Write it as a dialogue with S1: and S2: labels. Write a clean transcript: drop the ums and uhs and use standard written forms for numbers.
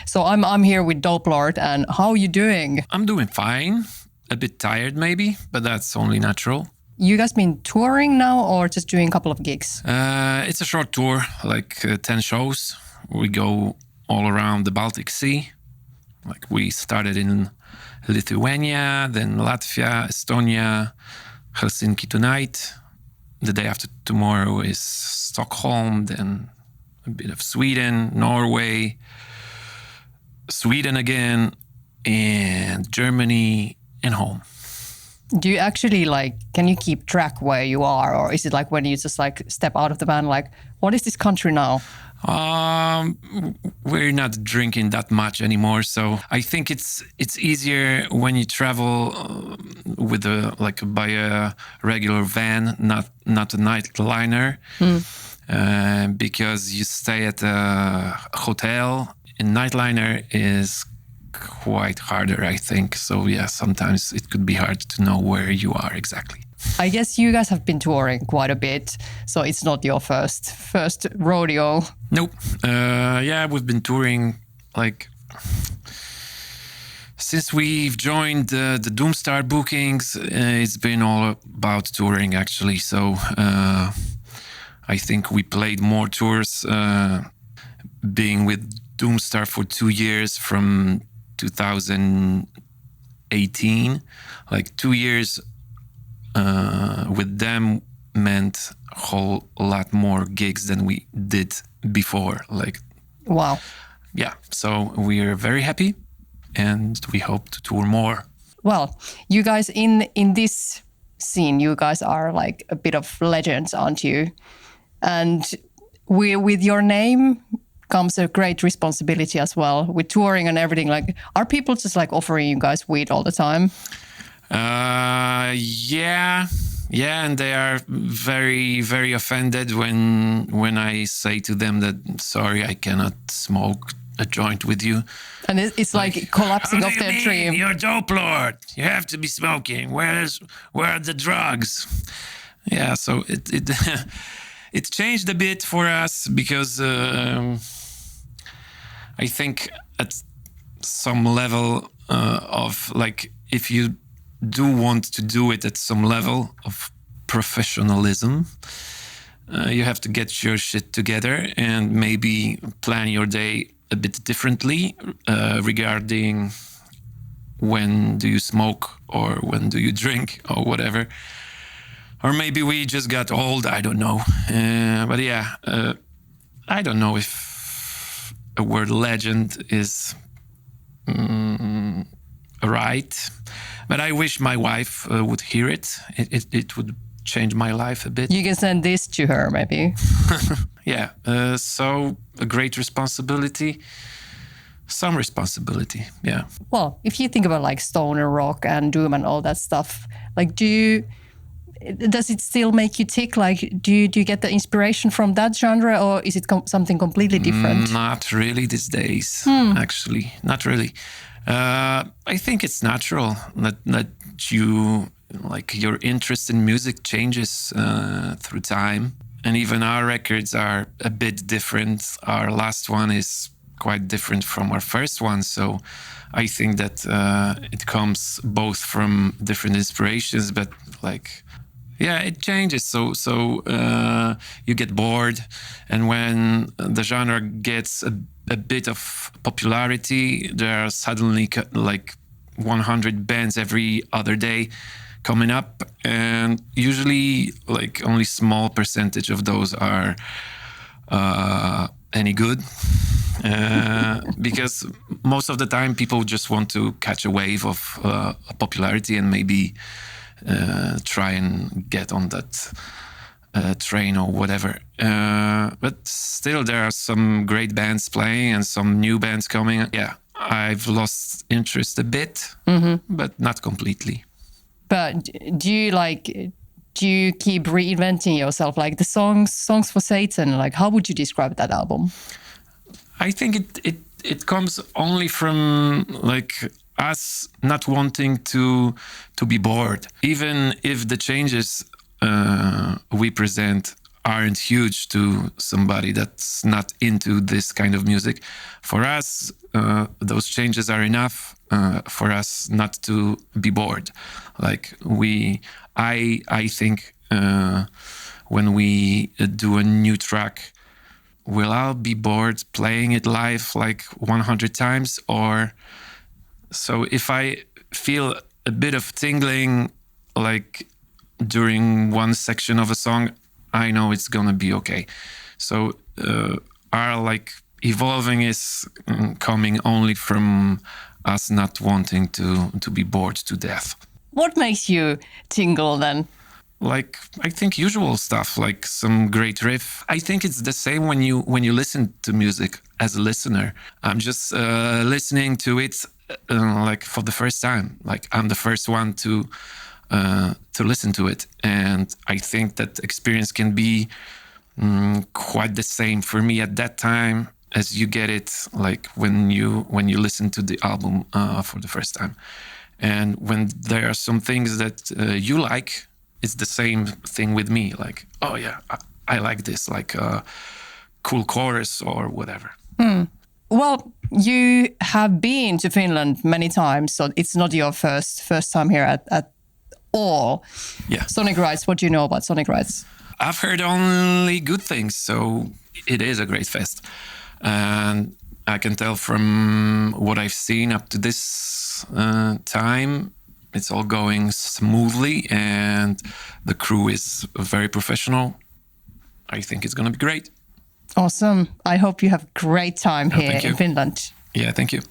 S1: So I'm here with DOPELORD, and how are you doing?
S2: I'm doing fine. A bit tired maybe, but that's only natural.
S1: You guys been touring now or just doing a couple of gigs?
S2: It's a short tour, like 10 shows. We go all around the Baltic Sea. Like we started in Lithuania, then Latvia, Estonia, Helsinki tonight. The day after tomorrow is Stockholm, then a bit of Sweden, Norway, Sweden again, and Germany, and home.
S1: Do you actually can you keep track where you are, or is it like when you just step out of the van, what is this country now?
S2: We're not drinking that much anymore, so I think it's easier when you travel with by a regular van, not a nightliner, because you stay at a hotel. And nightliner is quite harder, I think. So yeah, sometimes it could be hard to know where you are exactly.
S1: I guess you guys have been touring quite a bit, so it's not your first rodeo.
S2: Nope. Yeah, we've been touring since we've joined the Doomstar bookings. It's been all about touring actually. So I think we played more tours being with Doomstar for 2 years from 2018. 2 years with them meant a whole lot more gigs than we did before.
S1: Wow.
S2: Yeah, so we're very happy and we hope to tour more.
S1: Well, you guys in this scene, you guys are a bit of legends, aren't you? And with your name comes a great responsibility as well with touring and everything. Are people just offering you guys weed all the time?
S2: Yeah, and they are very, very offended when I say to them that sorry, I cannot smoke a joint with you.
S1: And it's collapsing off their dream.
S2: You're DOPELORD. You have to be smoking. Where are the drugs? Yeah, so it it changed a bit for us because I think at some level of if you do want to do it at some level of professionalism, you have to get your shit together and maybe plan your day a bit differently regarding when do you smoke or when do you drink or whatever. Or maybe we just got old, I don't know. But yeah, I don't know if a word legend is right. But I wish my wife would hear it. It would change my life a bit.
S1: You can send this to her, maybe. Yeah.
S2: So a great responsibility. Some responsibility, yeah.
S1: Well, if you think about stoner rock and doom and all that stuff, does it still make you tick? Do you get the inspiration from that genre, or is it something completely different?
S2: Not really these days, actually. Not really. I think it's natural that you your interest in music changes through time, and even our records are a bit different. Our last one is quite different from our first one, so I think that it comes both from different inspirations, but yeah, it changes. So you get bored, and when the genre gets a bit of popularity, there are suddenly 100 bands every other day coming up, and usually only small percentage of those are any good, because most of the time people just want to catch a wave of popularity and maybe try and get on that train or whatever. But still, there are some great bands playing and some new bands coming. Yeah, I've lost interest a bit, but not completely.
S1: But do you keep reinventing yourself? The songs for Satan, how would you describe that album?
S2: I think it comes only from us not wanting to be bored, even if the changes we present aren't huge to somebody that's not into this kind of music. For us, those changes are enough for us not to be bored. Like I think when we do a new track, will I be bored playing it live like 100 times? Or so if I feel a bit of tingling like during one section of a song, I know it's gonna be okay. So our like evolving is coming only from us not wanting to be bored to death.
S1: What makes you tingle then?
S2: Like I think usual stuff, like some great riff. I think it's the same when you listen to music as a listener. I'm just listening to it like for the first time. Like I'm the first one to listen to it, and I think that experience can be quite the same for me at that time as you get it like when you listen to the album for the first time. And when there are some things that you like, it's the same thing with me. Like, oh yeah, I like this, like a cool chorus or whatever.
S1: Well, you have been to Finland many times, so it's not your first time here at all.
S2: Yeah.
S1: Sonic Rites, what do you know about Sonic Rites?
S2: I've heard only good things, so it is a great fest. And I can tell from what I've seen up to this time, it's all going smoothly and the crew is very professional. I think it's going to be great.
S1: Awesome. I hope you have a great time here
S2: thank you.
S1: in Finland.
S2: Yeah, thank you.